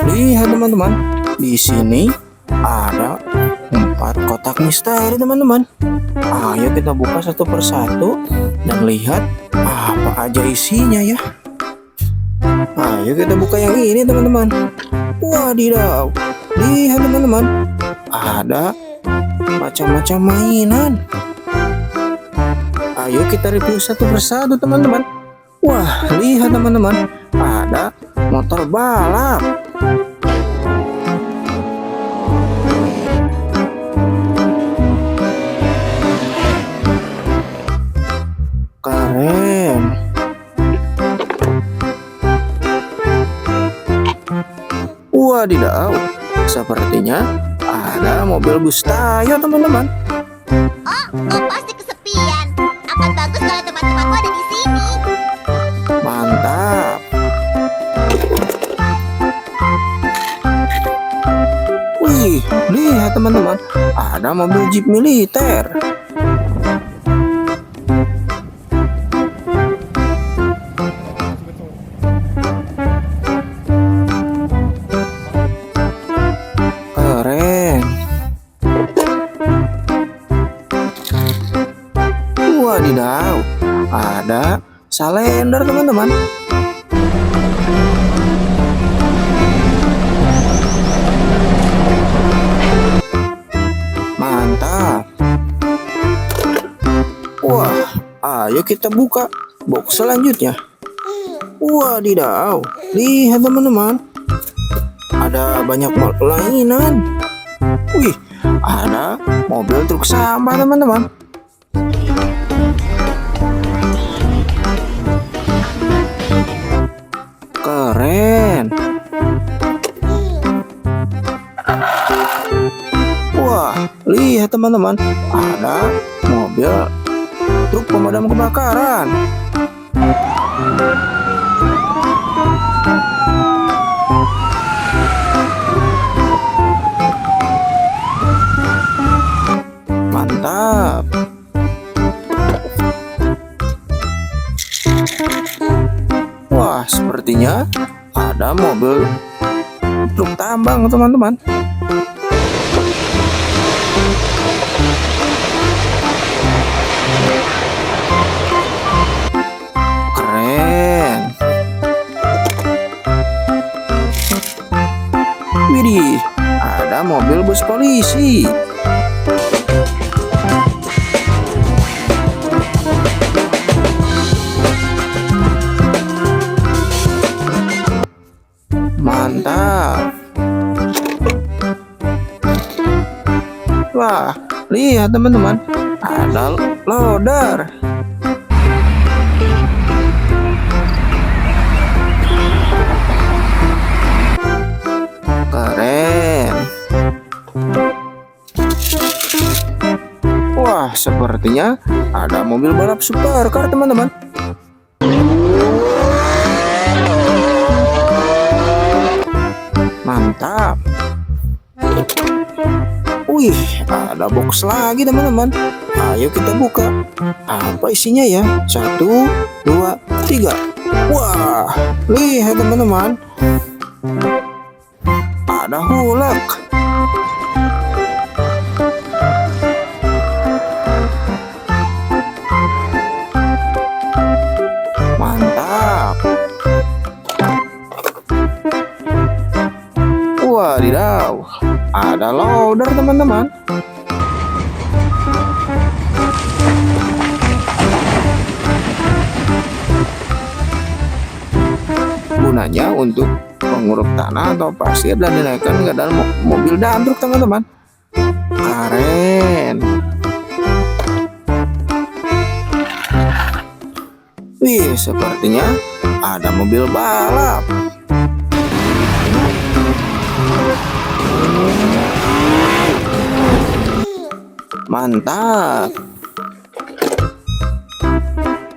Lihat teman-teman, di sini ada 4 kotak misteri teman-teman. Ayo kita buka satu persatu dan lihat apa aja isinya ya. Ayo kita buka yang ini teman-teman. Wadidaw, lihat teman-teman, ada macam-macam mainan. Ayo kita review satu persatu teman-teman. Wah, lihat teman-teman, ada motor balap. Keren. Wadidaw, sepertinya ada mobil bus Tayo teman-teman. Oh, pasti kesepian. Akan bagus kalau teman-temanku ada di sini. Mantap. Wih, lihat teman-teman, ada mobil jeep militer. Keren. Wadidaw, ada salender teman-teman. Mantap. Wah, ayo kita buka box selanjutnya. Wadidaw, lihat teman-teman, ada banyak mainan. Wih, ada mobil truk sampah teman-teman. Keren. Wah, lihat teman-teman, ada mobil truk pemadam kebakaran. Mantap. Wah, sepertinya ada mobil truk tambang teman-teman. Keren. Widih, ada mobil bus polisi. Mantap. Wah, lihat teman-teman, ada loader. Keren. Wah, sepertinya ada mobil balap supercar teman-teman. Mantap. Wih, ada box lagi teman-teman. Ayo kita buka. Apa isinya ya? 1, 2, 3. Wah, lihat teman-teman, ada Hulk. Mantap. Wadidaw, ada loader teman-teman. Gunanya untuk menguruk tanah atau pasir dan dinaikkan ke dalam mobil dan truk teman-teman. Keren. Wih, sepertinya ada mobil balap. Mantap.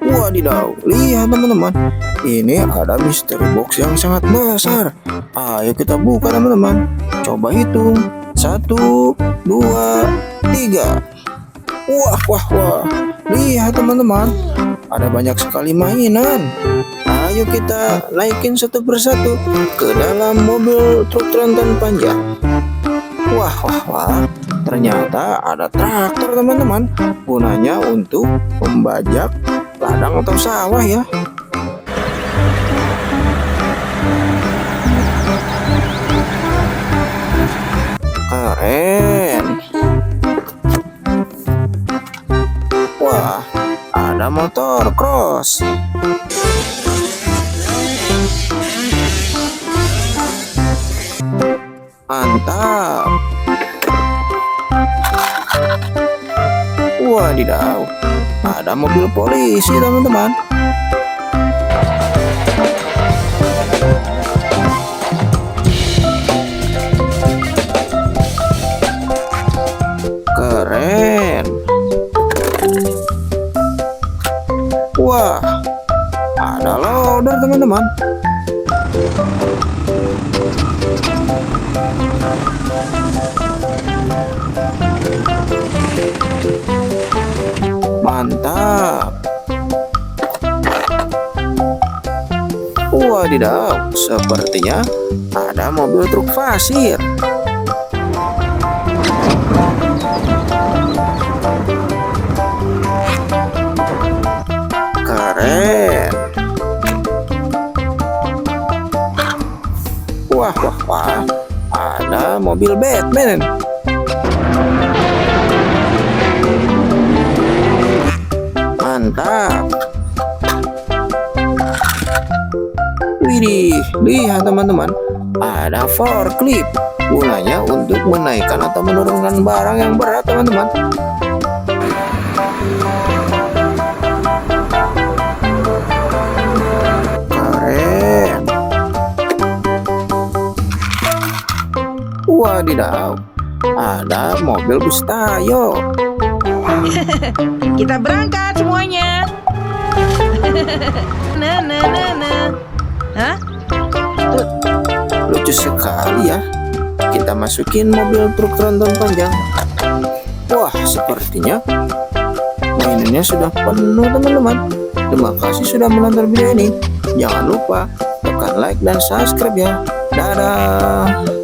Wadidaw, lihat teman-teman, ini ada misteri box yang sangat besar. Ayo kita buka teman-teman. Coba hitung. 1, 2, 3. Wah. Lihat teman-teman, ada banyak sekali mainan. Ayo kita naikin satu persatu ke dalam mobil truk tronton panjang. Wah, wah, wah. Ternyata ada traktor teman-teman. Gunanya untuk membajak ladang atau sawah ya. Keren. Wah, ada motor cross. Mantap. Wadidaw, ada mobil polisi teman-teman. Keren. Wah, ada loader teman-teman. Mantap. Wadidaw, sepertinya ada mobil truk pasir. Keren. Wah, wah, wah. Ada mobil Batman. Mantap. Widih, lihat teman-teman. Ada forklift. Gunanya untuk menaikkan atau menurunkan barang yang berat teman-teman. Keren. Wadidaw, ada mobil bus Tayo. Kita berangkat semuanya. Nah. Hah? Lucu sekali ya. Kita masukin mobil truk tronton panjang. Wah, sepertinya mainannya sudah penuh teman-teman. Terima kasih sudah menonton video ini. Jangan lupa tekan like dan subscribe ya. Dadah.